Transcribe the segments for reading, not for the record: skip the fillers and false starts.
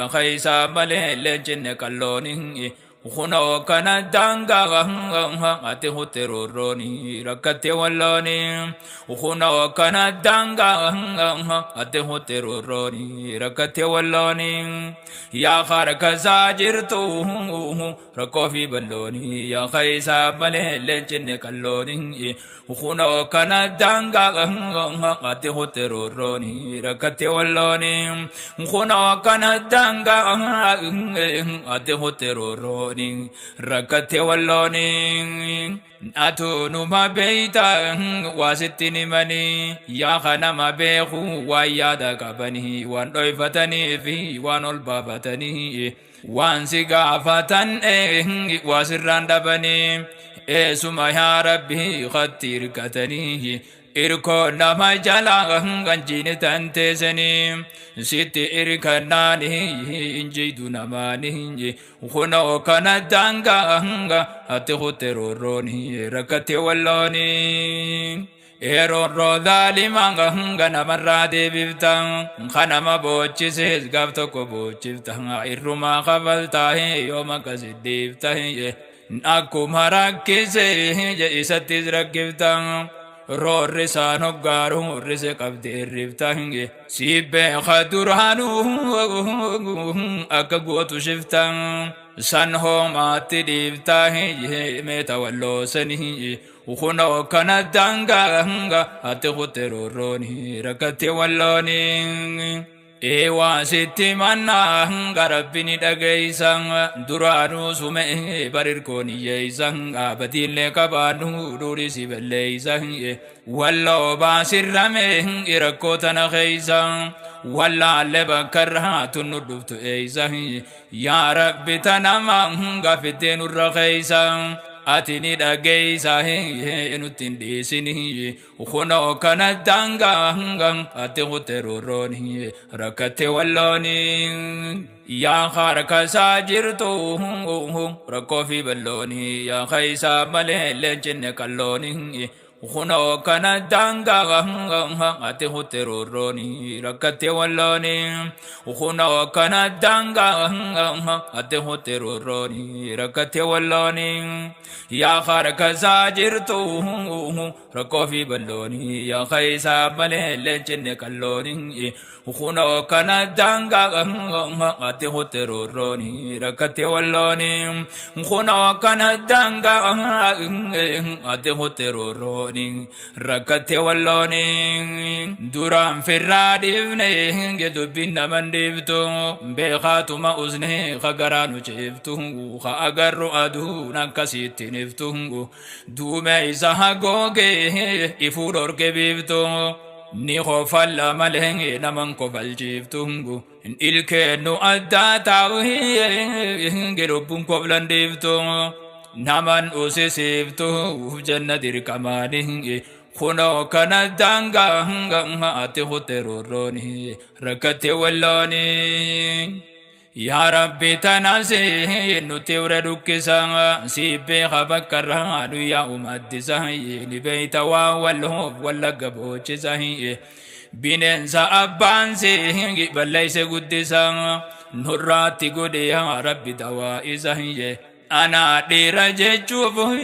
خيسا ملي لجن كالوني خنو كان دانغا أته تروروني ركتي ولوني خنو كان دانغا أته تروروني ركتي ولوني يا خارك زاجرتو ركوفي بلوني يا خيسا ملي لجن كالوني خنو كان دانغا أته تروروني ركتي ولوني خنو كان دانغا أته تروروني rakate walloni atunu mabeta wasitini mani ya khana mabehu wa yada kabani wan doifatani fi wanol babatani wan sigafatan wasiranda bani suma ya rabbi khatir katani irko nama jala ganjini tante seni siti irkanani injidu namani khuna kana danga ate hoteroroni rakate walloni ero rodali manga ngana marade bivtan khana mabochi se gavto ko bochivtan iruma khavalta he yoma kasidivta he akumarakise je isatis rakivtan Rorrisano garu rise kabde riftange sibe khadurhanu akagotu shiftan sanho mati riftahe metawallo sani ukhuno kana danga ate hoteroroni rakate walloni ewa sitti manna garabini dagaisan duranu sume barirkoni yeisan abadille kabanu durisi belleisan wallo basirrame irakotana khaisan walla lebakarha tunuduftu eisan ya rabbi tanama gafitenu rakhaisan atini dagaysa enutin sini ukhuno kana danga ate hoteroroni rakate walloni ya kharaka sajirtu rakofi balloni ya khaisa male lejenne kalloni ukhuno kana danga ate hoteroroni rakate walloni ukhuno kana danga ate hoteroroni rakate walloni ya kharaka sajirtu rakofi balloni ya khaisa male lejenne kalloni ukhuno kana danga ate hoteroroni rakate walloni ukhuno kana danga ate hoteroroni rakate walloni duram firradivne gedubinna mandivtu bekhatuma uzne khagaranu cheftu kha agarru adu nakasitiniftu dume isahagoge ifuror kebivtu ni khofalla malenge naman ko baljiftu ilkenu addata gerubun ko blandivtu naman usisiftu jannatir kamani khuno kana danga ate hoteroroni rakate walloni ya rabbi tanase nutivra dukkisanga sibe khabakara adu ya umaddisa ni beita wa wallo walla gaboche sahi binensa abanse balayse guddisanga nurati gode ya rabbi dawa isahi ana dira jechufu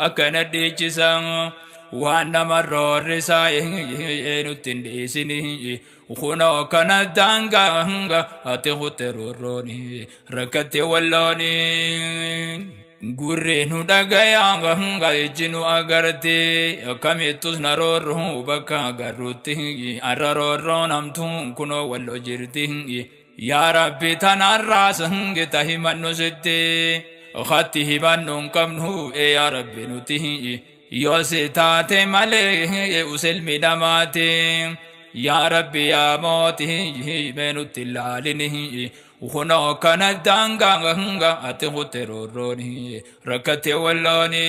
akana dechisan wana marore sa enutin sini ukhuno kana danga ate hoteroroni rakate walloni gurre nu dagaya ejinu agarte kametus naroro baka garuti araroro namtun kuno wallo jirti ya rabbi tanarrasan getahimanno sitte khatihi bannun kamnu ya rabbi nutihi yositate male uselmi damate ya rabbi ya moti menutillalini ukhuno kana danga ate hoteroroni rakate walloni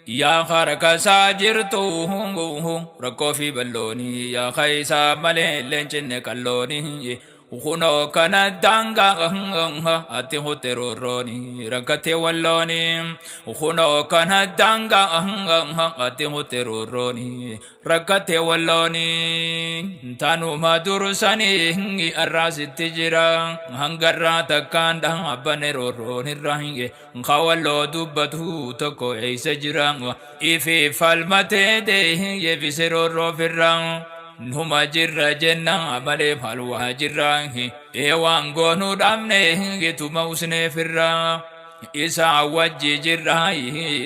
ya kharaka sajirtu rakofi balloni ya khaisa male lenchenne kalloni وخنو كان دانغا أتي هتروروني ركتي واللوني وخنو كان دانغا أتي هتروروني ركتي واللوني تانو ما درساني الراس التجرا هنغرا تكان دان أبنروروني الرهنجي خاولو دبتو تكو عيسى جران إفي فالمتي دي يفسرورو في الران نما جرا جنة مالي فالوا جرا إيوان غونو دامني تو موسني فرا إسا وجي جرا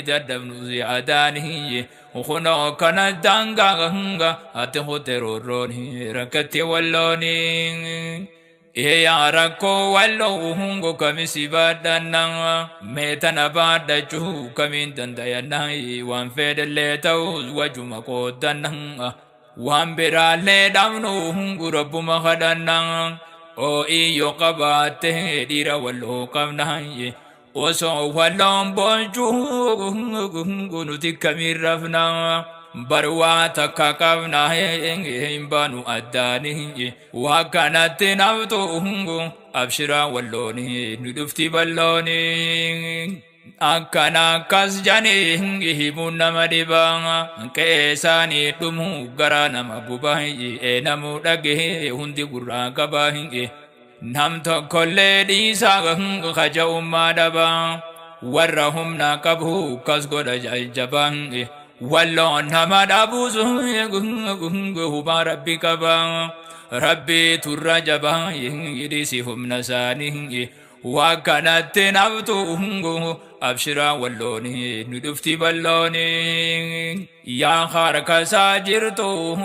ددبنو زياداني وخنو كان دانغا أتهو تروروني ركتي واللوني يا ركو واللو هنغو كمسي بادنا ميتنا بادا جهو كمين دنداينا وان فيد اللي توز وجمكو دنا وان برالي دامنو هنغو ربو مخدنا او إيو قباته ديرا واللو قبنا وسو واللون بوجو هنغو نتي كمين رفنا برواتا كاكابنا بانو أداني وكانت نفتو أبشرا واللوني ندفتي باللوني أكنا كسجاني هبونا مدبا كيساني دمو غرانا مبوباهي نمو دقه هندي قرا قباهي نمتو كل ديسا خجا أما دبا ورهم ناقبه كسغو دجاجبان والله نما دابوزو هو ربي كبا ربي ترجبا يديسهم نساني وكانت نفتو أبشرا واللوني ندفتي باللوني يا خارك ساجرتو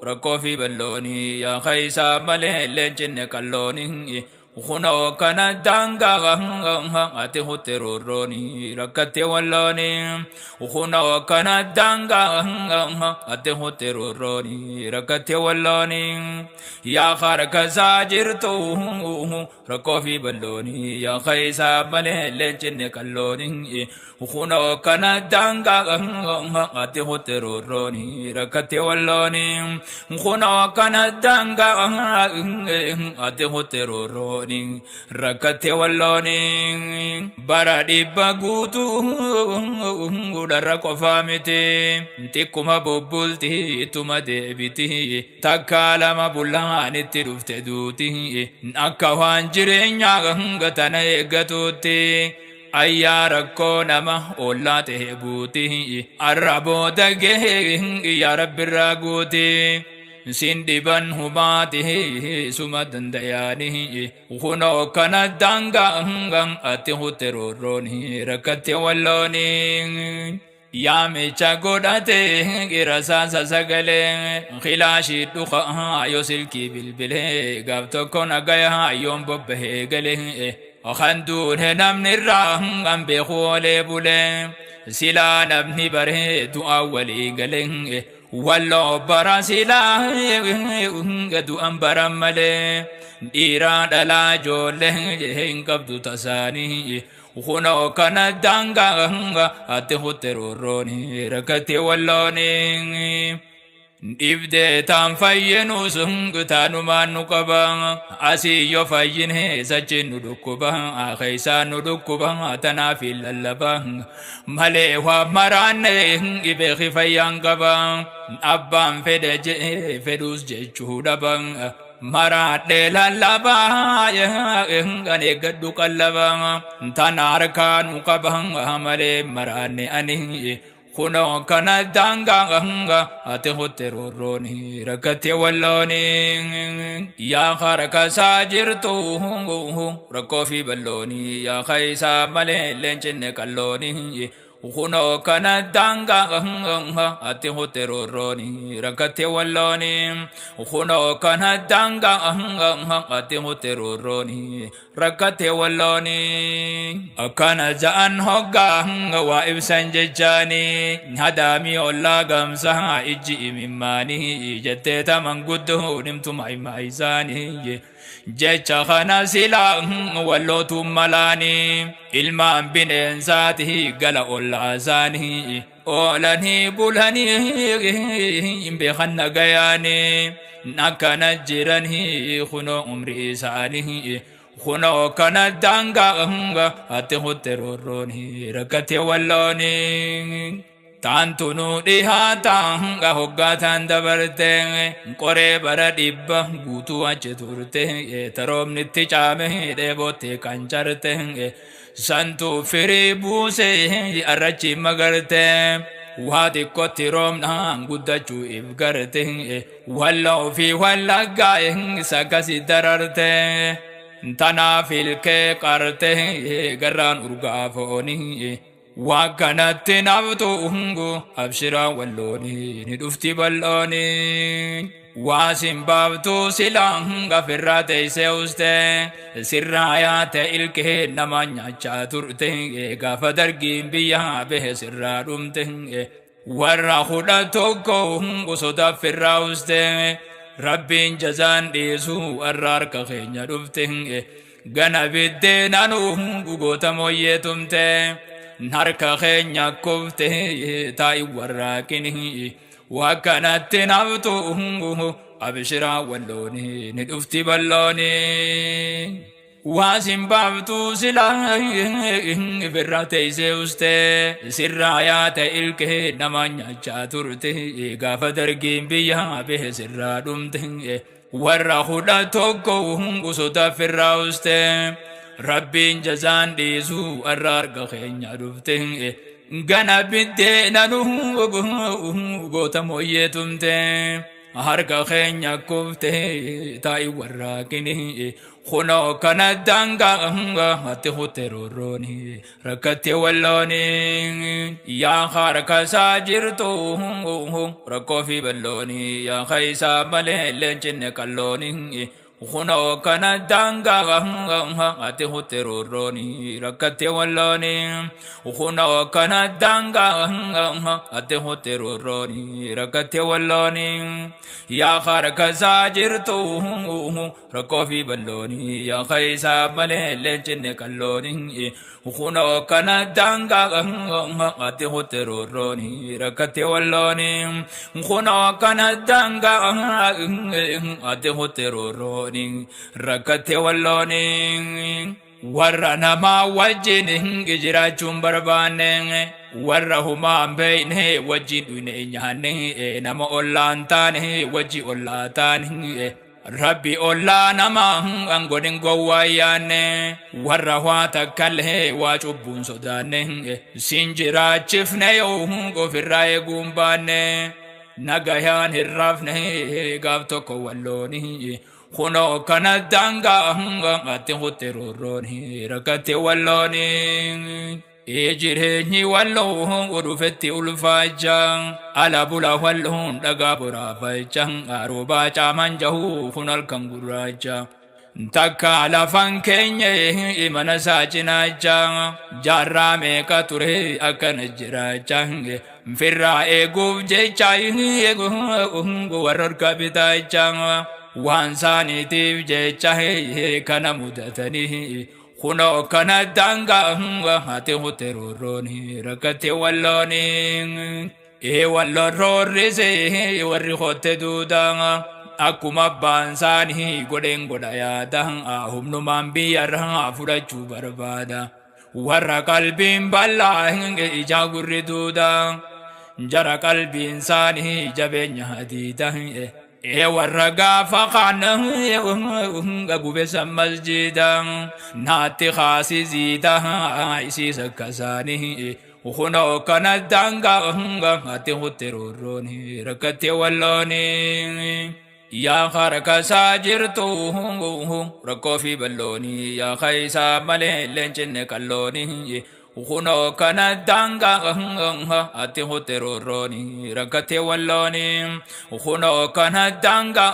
ركو في باللوني يا خيسا ملي لنجنك اللوني وخنو كان دانغا أتهو تروروني ركتي واللوني وخنو كان دانغا أتهو تروروني ركتي واللوني يا خارك ساجرتو ركو في باللوني يا خيسا ملي لنجنك اللوني وخنو كان دانغا أتهو تروروني ركتي واللوني وخنو كان دانغا أتهو تروروني rakate walloni baradi bagutu udara kofamite tikuma bobulti tuma debiti takala mabulani tirufte duti akawan jirenya gatana egatuti ayyara ko nama olate buti arabo dage ya rabbi raguti sindiban humatihi sumadan dayanihi ukhuno kana danga hangang ati huteroroni rakate walloni yame chagodate girasa sasagale khilashi dukha yosilki bilbile gabto kona gaya yom bobbe gale akhandun henam nirang be khole bule sila nabni bare du awali gale wallo barasila gadu ambara male ira dala jole ngabdu tasani ukhuno kana danga ate hoteroroni rakate walloni ibde tam fayyenu sungutanu manu kabang asi yo fayyine sachinu dukubang akhaisa nudukubang atanafil labang male wa marane ibe khifayang kabang abban fedeje fedus je chudabang marade lalaba ngane gaddu kallabang tanarkan kabang male marane ani kuno kana danga ate hoteroroni rakate walloni ya kharaka sajirtu rakofi balloni ya khaisa male lenchene kalloni kuno kana danga ate hoteroroni rakate walloni kuno kana danga ate hoteroroni rakate walloni akana jaan hogga wa ibsan jajani hadami olla gamsa iji mimani jette tamanguddu nimtum aimaizani jecha khana sila wallotu malani ilma binen zati gala olla zani أولاني بولاني بخنا جياني نكنا جيراني خنو عمري ساني خنو كنا دانغا أتهو تروروني ركتي واللوني تانتونو ديها تانغا هوغاتان دبرتين قري بردب بوتو أجتورتين تروم نتجامه ديبوتي كانجرتين سانتو فري بوسي أرچي مغرتين وادي كوتيروم نان غدچو إفغرتين والله في والله غاين ساكسي دررتين تنا في الكي قرتين غران أرغافوني وكانت نبتو هنغو أبشرا واللوني ندفتي باللوني واسم بابتو سلانغا فراتي سيوستي سرايات الكي نمانيا چاتورتي غافا درگين بيا به سرارمتي ورا خدا توكو هنغو صدا فراوستي ربين جزان ديسو أرارك خينيا دفتي غنا بدي نانو هنغو غوتا مويتمتي نارك خينيا كوفتي تاي وراكني وكانت نبتو أبشرا واللوني ندفتي باللوني واسم بابتو سلاهي فراتي سيوستي سرايات الكي نمانيا چاتورتي غافا درگين بيا به سرادمتي ورا خدا توكو صدا فراوستي ربين جزان ديسو أرار خينيا دفتي غنا بدي نانو غوتا مويتمتي هاركا خينيا كوفتي تاي وراكني خنو كنا دانغا هاتي تروروني ركتي واللوني يا خاركا ساجرتو ركو في بلوني يا خيسا ملي لنجن كالوني خنو كنا دانغا هاتي تروروني ركتي واللوني خنو كنا دانغا هاتي تروروني ركتي واللوني يا خارك ساجرتو ركو في بلوني يا خيسا ملي لنجن كالوني خنو كنا دانغا هاتي تروروني ركتي واللوني خنو كنا دانغا هاتي تروروني ركتي واللوني ورنا ما وجن جراچون بربانه ورهما بينه وجدون نيانه نما اولانتانه وجي اولاتانه ربي اولا نما انغودن غوايانه ورهوا تكله واچوبون سودانه سنجرا چفنه يو غفراي غومبانه نغيان الرفنه غابتو كولوني خنو كنا دانغا أتهو تروروني ركتي واللوني إجرهني واللون ورفتي ألفاجان على بلا واللون دقابرا فاجان أروبا جامان جهو خنال كنغراجان تكا على فانكيني إمانا ساجنا جان جارامي كتوري أكن جراجان فرا إيقوف جيشاي ورر كبتا جان وانساني تيف جيشاي كان مدتني خنو كان دانغا هاتي تروروني ركتي واللوني واللون رزي وري خوت دودا أكما بانساني غدين غدايادا أهم نمان بيارها فرجو بربادا ورا قلبين بالله إجا غردودا جرى قلبي إنساني جبين هديدا ورا غافقانه غبس مسجدا ناتي خاسي زيدا إسي سكساني وخنو كان دانغا هاتي تروروني ركتي واللوني يا خارك ساجرتو ركو في بلوني يا خيسا ملي لنجن كالوني وخنو كان دانغا هاتي تروروني ركتي واللوني وخنو كان دانغا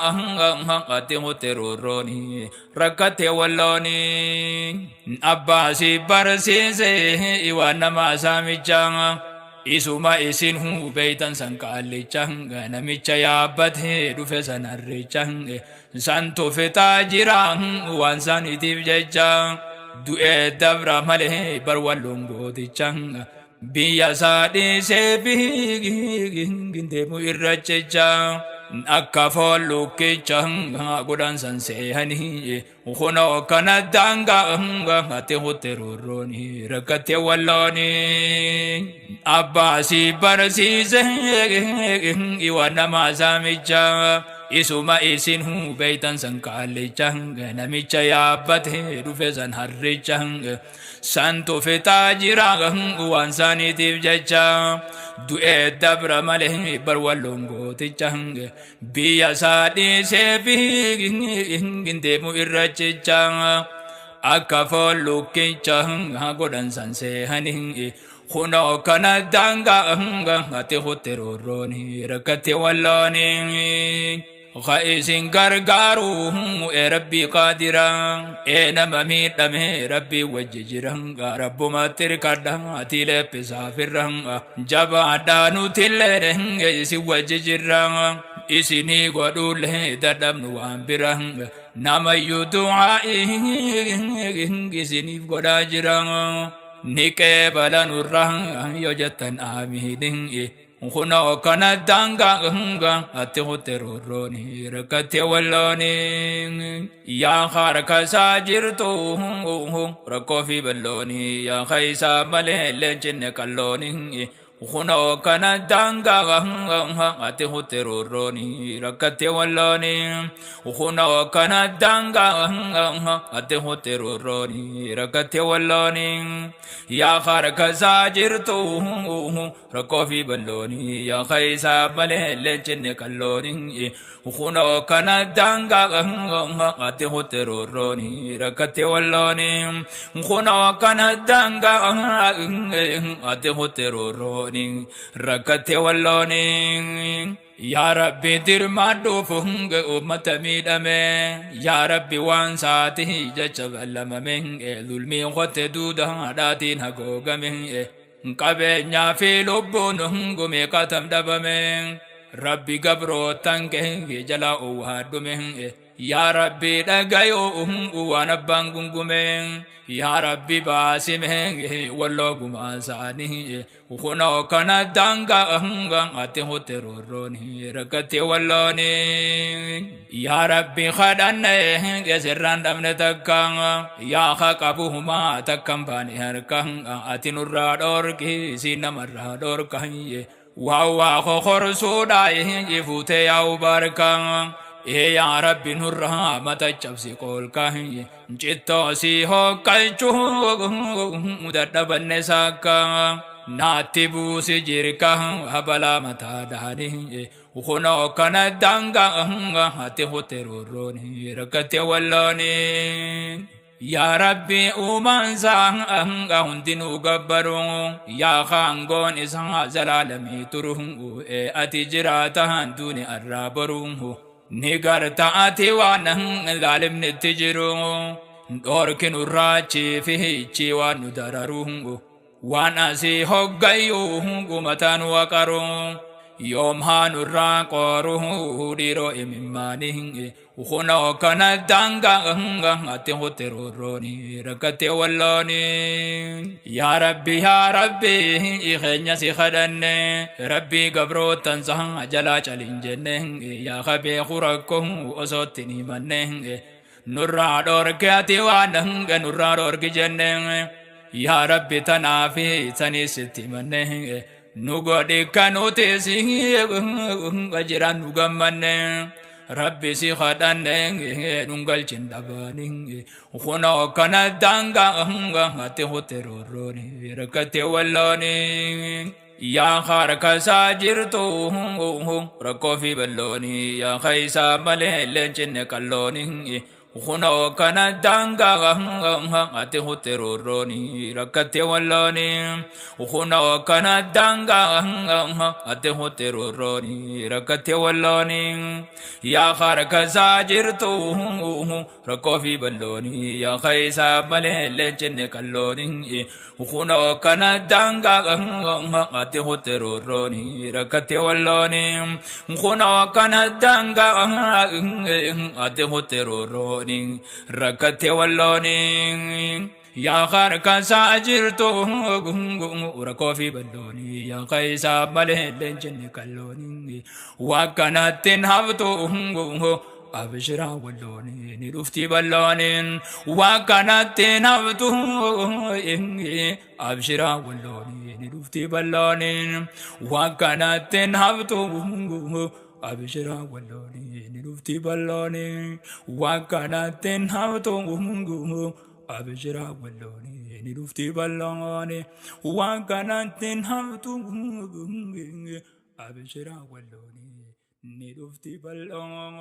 هاتي تروروني ركتي واللوني أباسي برسيسي وانا ما سامي جانا isuma isin hu beitan sankali changa namicha yabate dufe sanarre change santo feta jirang wansani divjecha du'e dabra male barwalongo di changa biyya saadhi seebii gindeemu irra jecha akka foon lukkicha godhan san seehanii kunoo kana daangaa ati hutte roorrooni rakkate wallooni abbaasii barsiise iwa namaa saamicha isuma isin beeytan san kaallicha namicha yaabbate dhufe san harricha santu fitaa jira waan saaniitiif jecha du'ee dabra malee bar walloon gooticha biyya saadhi seebii gindeemu irra jecha akka foon lukkicha godhan san seehanii kunoo kana daangaa ati hutte roorrooni rakkate wallooni Khaisin gargaaru rabbi qaadira nama miidhame rabbi wajji jiran rabbumatti hirkadha ati leppisaa firran jabaadhaa nutillee isi wajji jirra isinii godhullee dadhabnu waan biran namayyuu du'aa'i isiniif godhaa jira ni qeebala nurra yoo jettan aamiin kunoo kana daangaa ati hutte roorrooni rakkate wallooni yaa harkasaa jirtu rakkoo fi ballooni yaa kaysaa malee leencinne qallooni kunoo kana daangaa ati hutte roorrooni rakkate wallooni kunoo kana daangaa ati hutte roorrooni rakkate wallooni yaa harkasaa jirtu rakkoo fi ballooni yaa kaysaa malee leencinne qallooni kunoo kana daangaa ati hutte roorrooni rakkate wallooni kunoo kana daangaa ati hutte roorrooni rakkate wallooni yaa rabbi dirmaadhuuf ummata miidhame yaa rabbi waan saati jecha ballamame zulmii qote duuda haadhaatiin hagoogame qabeenyaa fi lubbuun gume katam dhabame rabbi gabrootan kee jala uwaadume yaa rabbi dhagayoo waan abbaan gungume yaa rabbi baasime walloo gumaasaani kunoo kana daangaa ati hutte roorrooni rakkate wallooni yaa rabbi kadhanne sirraan dhabne takka yaa haqabuhumaa takkan baane harka ati nurraa dhoorki si namarraa dhoorka waa kokorsuudhaa ifuute yaa barka yaa rabbi nurraa mata cabsi qoolka cittoo si hokkalchuu dadhabanne saakka naatti buusi jirka habalaa mataa dhaani kunoo kana daangaa ati hutte roorrooni rakkate wallooni yaa rabbi uumaansaa hundinuu gabbaru yaa kaangoon isaa zalaalamii turu ati jiraatan duuni arraa boru ni garta ati waan zaalimnitti jiru dhoorki nurraachii fi hichii waan nu dararu waan asii hoggayyuu gumataan waqaru yoom haa nurraa qooru dhiiroo imimmaanii kunoo kana daangaa ati hutte roorrooni rakkate wallooni yaa rabbi keenya si kadhanne rabbi gabrootan saa jalaa calin jenne yaa kabeeku rakkoo osootti ni manne nurraa dhoorke ati waan nurraa dhoorki jenne yaa rabbi tanaafi saniisitti manne nu godhi kanuti si jiran nu gammanne rabbi si kadhanne nungalchin dhabani kunoo kana daangaa ati hutte roorrooni rakkate wallooni yaa harkasaa jirtu rakkoo fi ballooni yaa kaysaa malee leencinne qallooni kunoo kana daangaa ati hutte roorrooni rakkate wallooni kunoo kana daangaa ati hutte roorrooni rakkate wallooni yaa harkasaa jirtu rakkoo fi ballooni yaa kaysaa malee leencinne qallooni kunoo kana daangaa ati hutte roorrooni rakkate wallooni kunoo kana daangaa ati hutte roorrooni rakkate wallooni يا خارك ساجرتو وركو في بلوني يا قيسا ماله لنجن كلوني وكانت تنهبتو أبشرا ولوني نلفتي بلونين وكانت تنهبتو أبشرا ولوني نلفتي بلونين وكانت تنهبتو أبشرا ولوني نلفتي بلونين وكانت تنهبتو أبشرا ولوني نلفتي بلونين وكانت تنهبتو أبشرا ولوني نلفتي بلونين